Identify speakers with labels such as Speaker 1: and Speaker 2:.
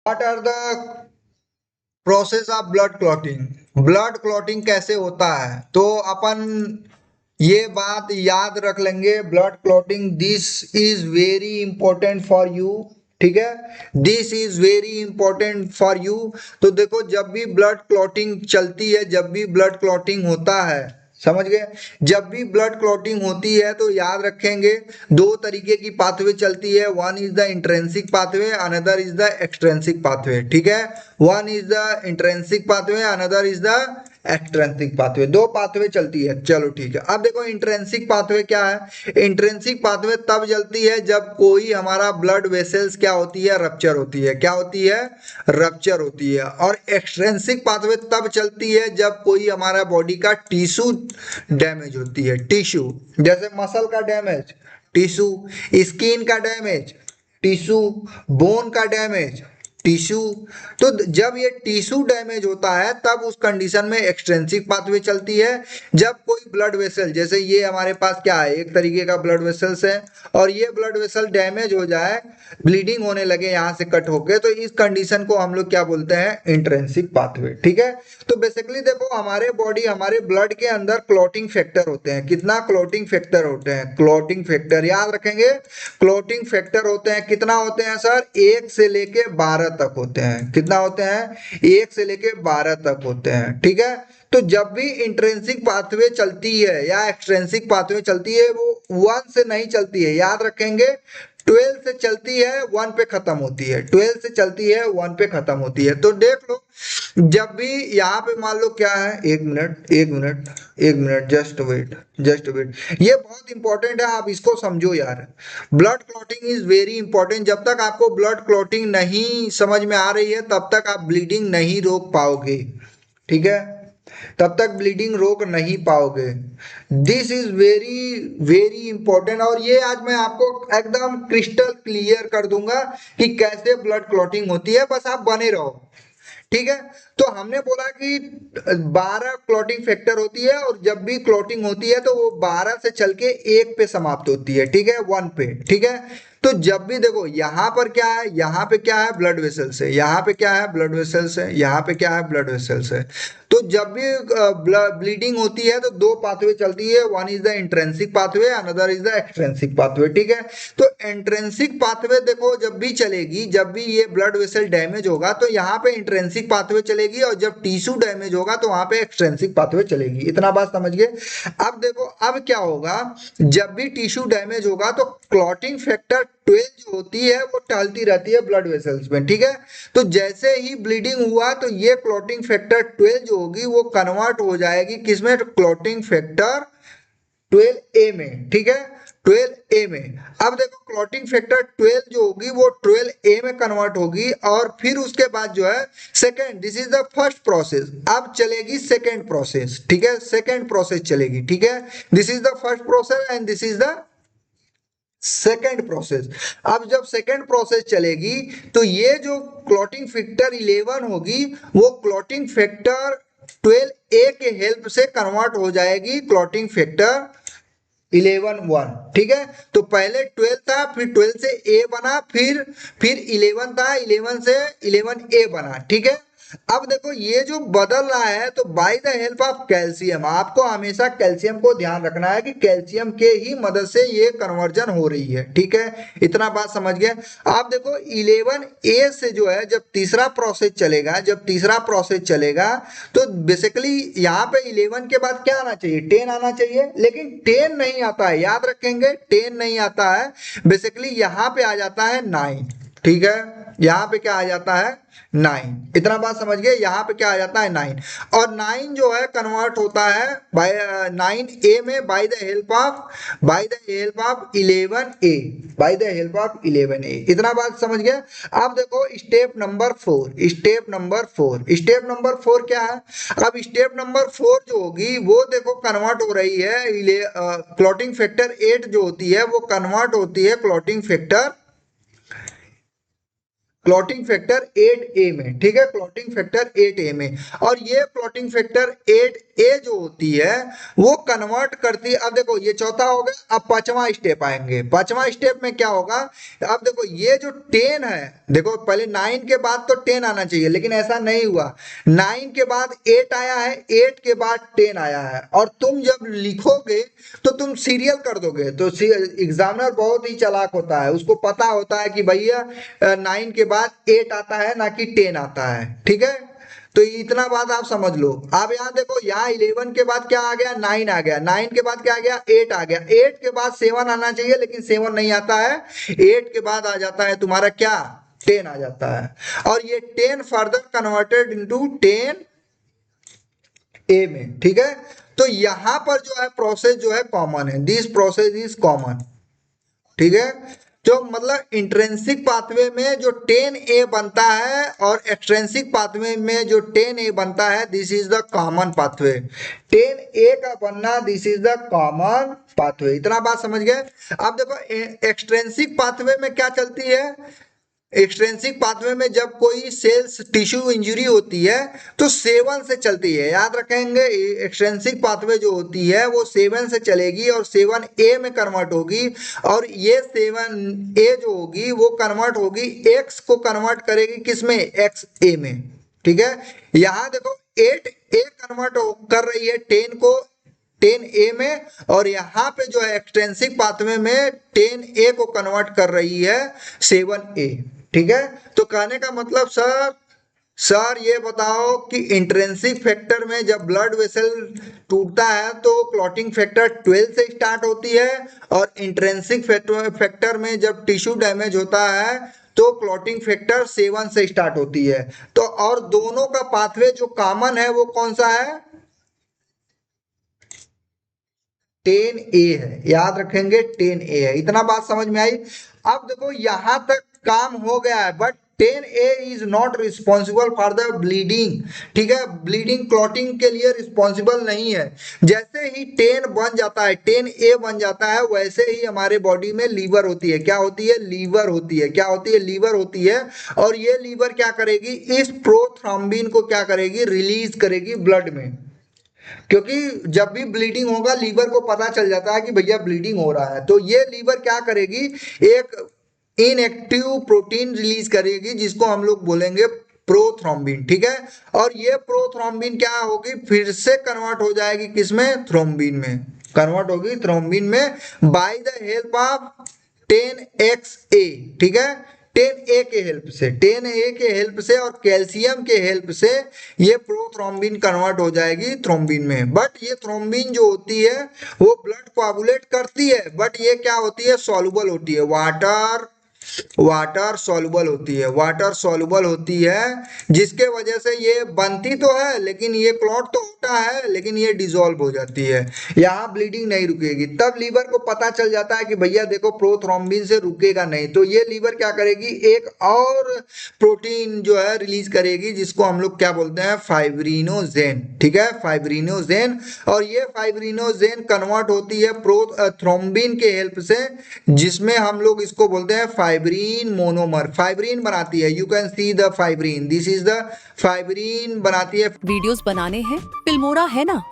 Speaker 1: What are the process of blood clotting. Blood clotting कैसे होता है, तो अपन ये बात याद रख लेंगे। Blood clotting this is very important for you. ठीक है, this is very important for you. तो देखो, जब भी ब्लड क्लॉटिंग चलती है, जब भी ब्लड क्लॉटिंग होता है, समझ गए, जब भी ब्लड क्लॉटिंग होती है तो याद रखेंगे दो तरीके की पाथवे चलती है। One is the intrinsic pathway, another is the extrinsic pathway. ठीक है, one is the intrinsic pathway, another is the extrinsic pathway. दो पाथवे चलती है। चलो ठीक है, अब देखो इंट्रेंसिक पाथवे क्या है। इंट्रेंसिक पाथवे तब चलती है जब कोई हमारा ब्लड वेसल्स क्या होती है, रप्चर होती है। क्या होती है, रप्चर होती है। और एक्सट्रेंसिक पाथवे तब चलती है जब कोई हमारा बॉडी का टिश्यू डैमेज होती है। टिश्यू जैसे मसल का डैमेज, टिश्यू, स्किन का डैमेज, टिश्यू, बोन का डैमेज, टिश्यू। तो जब ये टिश्यू डैमेज होता है तब उस कंडीशन में एक्सट्रेंसिक पाथवे चलती है। जब कोई ब्लड वेसल, जैसे ये हमारे पास क्या है, एक तरीके का ब्लड वेसल्स है, और ये ब्लड वेसल डैमेज हो जाए, ब्लीडिंग होने लगे यहां से कट होके, तो इस कंडीशन को हम लोग क्या बोलते हैं, इंट्रेंसिक पाथवे। ठीक है, तो बेसिकली देखो, हमारे बॉडी, हमारे ब्लड के अंदर क्लॉटिंग फैक्टर होते हैं। कितना क्लॉटिंग फैक्टर होते हैं, क्लॉटिंग फैक्टर याद रखेंगे। क्लॉटिंग फैक्टर होते हैं, कितना होते हैं सर, 1 से लेके 12 तक होते हैं। कितना होते हैं, 1 से लेके 12 तक होते हैं। ठीक है, तो जब भी इंट्रेंसिक पाथवे चलती है या एक्सट्रेंसिक पाथवे चलती है, वो 1 से नहीं चलती है, याद रखेंगे। 12 से चलती है, 1 पे खत्म होती है। 12 से चलती है, 1 पे खत्म होती है। तो देख लो, जब भी यहाँ पे मान लो क्या है, एक मिनट एक मिनट एक minute, just wait just wait, ये बहुत इंपॉर्टेंट है, आप इसको समझो यार। Blood clotting is very important. जब तक आपको ब्लड क्लॉटिंग नहीं समझ में आ रही है तब तक आप ब्लीडिंग नहीं रोक पाओगे। ठीक है, तब तक ब्लीडिंग रोक नहीं पाओगे। This is very very important, और ये आज मैं आपको एकदम क्रिस्टल क्लियर कर दूंगा कि कैसे ब्लड क्लॉटिंग होती है। बस आप बने रहो। ठीक है, तो हमने बोला कि 12 क्लॉटिंग फैक्टर होती है, और जब भी क्लॉटिंग होती है तो वो 12 से चल के 1 पे समाप्त होती है। ठीक है, 1 पे। ठीक है, तो जब भी देखो, यहां पर क्या है, यहां पे क्या है, ब्लड वेसल्स है, यहां पे क्या है, ब्लड वेसल्स है, यहां पे क्या है, ब्लड वेसल्स है। तो जब भी ब्लीडिंग होती है तो दो पाथवे चलती है, one is the intrinsic pathway, another is the extrinsic pathway. ठीक है, तो इंट्रेंसिक पाथवे देखो जब भी चलेगी, जब भी ये ब्लड वेसल डैमेज होगा तो यहाँ पे इंट्रेंसिक पाथवे चलेगी, और जब टिश्यू डैमेज होगा तो वहां पे एक्सट्रेंसिक पाथवे चलेगी। इतना बात समझ गए। अब देखो, अब क्या होगा, जब भी टिश्यू डैमेज होगा तो क्लॉटिंग फैक्टर 12 जो होती है वो टहलती रहती है ब्लड वेसल्स में। ठीक है, तो जैसे ही ब्लीडिंग हुआ तो ये क्लॉटिंग फैक्टर 12 जो होगी वो कन्वर्ट हो जाएगी किसमें, क्लॉटिंग फैक्टर 12A में। ठीक है, 12A में। अब देखो, क्लॉटिंग फैक्टर 12 जो होगी वो 12A में कन्वर्ट होगी, और फिर उसके बाद जो है second, this is the first process, अब चलेगी सेकेंड प्रोसेस। ठीक है, सेकेंड प्रोसेस चलेगी। ठीक है, this is the first process and this is the second process. अब जब सेकेंड प्रोसेस चलेगी तो ये जो क्लॉटिंग फैक्टर 11 होगी वो क्लॉटिंग फैक्टर 12A के हेल्प से कन्वर्ट हो जाएगी क्लॉटिंग फैक्टर 11-1। ठीक है, तो पहले 12 था, फिर 12 से A बना, फिर 11 था, 11 से 11A बना। ठीक है, अब देखो ये जो बदल रहा है तो by the help of calcium, आपको हमेशा कैल्शियम को ध्यान रखना है कि कैल्शियम के ही मदद से ये कन्वर्जन हो रही है। ठीक है, इतना बात समझ गए। आप देखो 11A से जो है जब तीसरा प्रोसेस चलेगा, जब तीसरा प्रोसेस चलेगा तो बेसिकली यहाँ पे 11 के बाद क्या आना चाहिए, 10 आना चाहिए, लेकिन 10 नहीं आता है। याद रखेंगे, 10 नहीं आता है, बेसिकली यहाँ पे आ जाता है 9। ठीक है, यहाँ पे क्या आ जाता है, 9। इतना बात समझ गए, यहाँ पे क्या आ जाता है, 9। और 9 जो है कन्वर्ट होता है बाय 9A में by the help of 11A, by the help of 11A। इतना बात समझ गए। अब देखो step number 4, step number 4, step number 4 क्या है। अब स्टेप नंबर 4 जो होगी वो देखो कन्वर्ट हो रही है, क्लॉटिंग फैक्टर 8 जो होती है वो कन्वर्ट होती है clotting factor clotting factor 8A में, ठीक है, क्लॉटिंग फैक्टर 8A में। और ये क्लॉटिंग फैक्टर 8A जो होती है वो कन्वर्ट करती है। अब देखो ये चौथा हो गया, अब पांचवा स्टेप आएंगे। पांचवा स्टेप में क्या होगा, अब देखो ये जो 10 है, देखो पहले 9 के बाद तो 10 आना चाहिए, लेकिन ऐसा नहीं हुआ। 9 के बाद 8 आया है, 8 के बाद 10 आया है। और तुम जब लिखोगे तो तुम सीरियल कर दोगे, तो एग्जामिनर बहुत ही चालाक होता है, उसको पता होता है कि भैया 9 के बाद 8 आता है ना कि 10 आता है, ठीक है। तो इतना बात आप समझ लो। अब यहाँ देखो, यहाँ 11 के बाद क्या आ गया, 9 आ गया, 9 के बाद क्या आ गया, 8 आ गया, 8 के बाद 7 आना चाहिए, लेकिन 7 नहीं आता है। 8 के बाद आ जाता है तुम्हारा क्या, 10 आ जाता है। और ये 10 फर्दर कन्वर्टेड इनटू 10 ए में, ठीक है। तो यहां पर जो है प्रोसेस जो है कॉमन है, दिस प्रोसेस इज कॉमन, ठीक है। जो मतलब इंट्रेंसिक पाथवे में जो 10A बनता है और एक्सट्रेंसिक पाथवे में जो 10A बनता है, this is the common pathway. 10A का बनना, this is the common pathway. इतना बात समझ गए। अब देखो एक्सट्रेंसिक पाथवे में क्या चलती है, एक्सट्रेंसिक पाथवे में जब कोई सेल्स टिश्यू इंजरी होती है तो 7 से चलती है, याद रखेंगे। एक्सट्रेंसिक पाथवे जो होती है वो 7 से चलेगी और 7A में कन्वर्ट होगी। और ये 7A जो होगी वो कन्वर्ट होगी, X को कन्वर्ट करेगी किसमें, XA में, ठीक है। यहाँ देखो 8A कन्वर्ट कर रही है 10 को 10A में, और यहाँ पे जो है एक्सट्रेंसिक पाथवे में 10A को कन्वर्ट कर रही है 7A, ठीक है। तो कहने का मतलब सर ये बताओ कि इंट्रेंसिक फैक्टर में जब ब्लड वेसल टूटता है तो क्लॉटिंग फैक्टर 12 से स्टार्ट होती है, और इंट्रेंसिक फैक्टर में जब टिश्यू डैमेज होता है तो क्लॉटिंग फैक्टर 7 से स्टार्ट होती है। तो और दोनों का पाथवे जो कॉमन है वो कौन सा है, 10A है, याद रखेंगे 10A है। इतना बात समझ में आई। अब देखो यहां तक काम हो गया है, but 10A is not responsible for the bleeding, ठीक है। ब्लीडिंग क्लॉटिंग के लिए रिस्पॉन्सिबल नहीं है। जैसे ही 10 बन जाता है, 10A बन जाता है, वैसे ही हमारे बॉडी में लीवर होती है। क्या होती है, लीवर होती है। क्या होती है, लीवर होती है। और ये लीवर क्या करेगी, इस प्रोथ्रोम्बिन को क्या करेगी, रिलीज करेगी ब्लड में। क्योंकि जब भी ब्लीडिंग होगा लीवर को पता चल जाता है कि भैया ब्लीडिंग हो रहा है, तो ये लीवर क्या करेगी, एक इनएक्टिव प्रोटीन रिलीज करेगी जिसको हम लोग बोलेंगे प्रोथ्रोम्बिन, ठीक है। और ये प्रोथ्रोम्बिन क्या होगी, फिर से कन्वर्ट हो जाएगी किसमें, थ्रोम्बिन में कन्वर्ट होगी, थ्रोम्बिन में, by the help of 10XA, ठीक है। 10A के हेल्प से, 10A के हेल्प से और कैल्शियम के हेल्प से ये प्रोथ्रोम्बिन कन्वर्ट हो जाएगी थ्रोम्बिन में। बट ये थ्रोम्बिन जो होती है वो ब्लड कोआगुलेट करती है, बट ये क्या होती है, सॉल्युबल होती है, वाटर सॉल्युबल होती है, वाटर सॉल्युबल होती है, जिसके वजह से ये बनती तो है लेकिन ये क्लॉट तो होता है लेकिन ये डिसॉल्व हो जाती है। यहाँ ब्लीडिंग नहीं रुकेगी। तब लीवर को पता चल जाता है कि भैया देखो प्रोथ्रोम्बिन से रुकेगा नहीं, तो ये लीवर क्या करेगी, एक और प्रोटीन जो है रिलीज करेगी जिसको हम लोग क्या बोलते हैं, फाइब्रिनोजेन, ठीक है, फाइब्रिनोजेन। और ये फाइब्रिनोजेन कन्वर्ट होती है थ्रोम्बिन के हेल्प से, जिसमें हम लोग इसको बोलते हैं फाइब्रिन मोनोमर, फाइब्रिन बनाती है। You can see the fibrin, this is the fibrin बनाती है।
Speaker 2: वीडियोस बनाने हैं, फिल्मोरा है ना।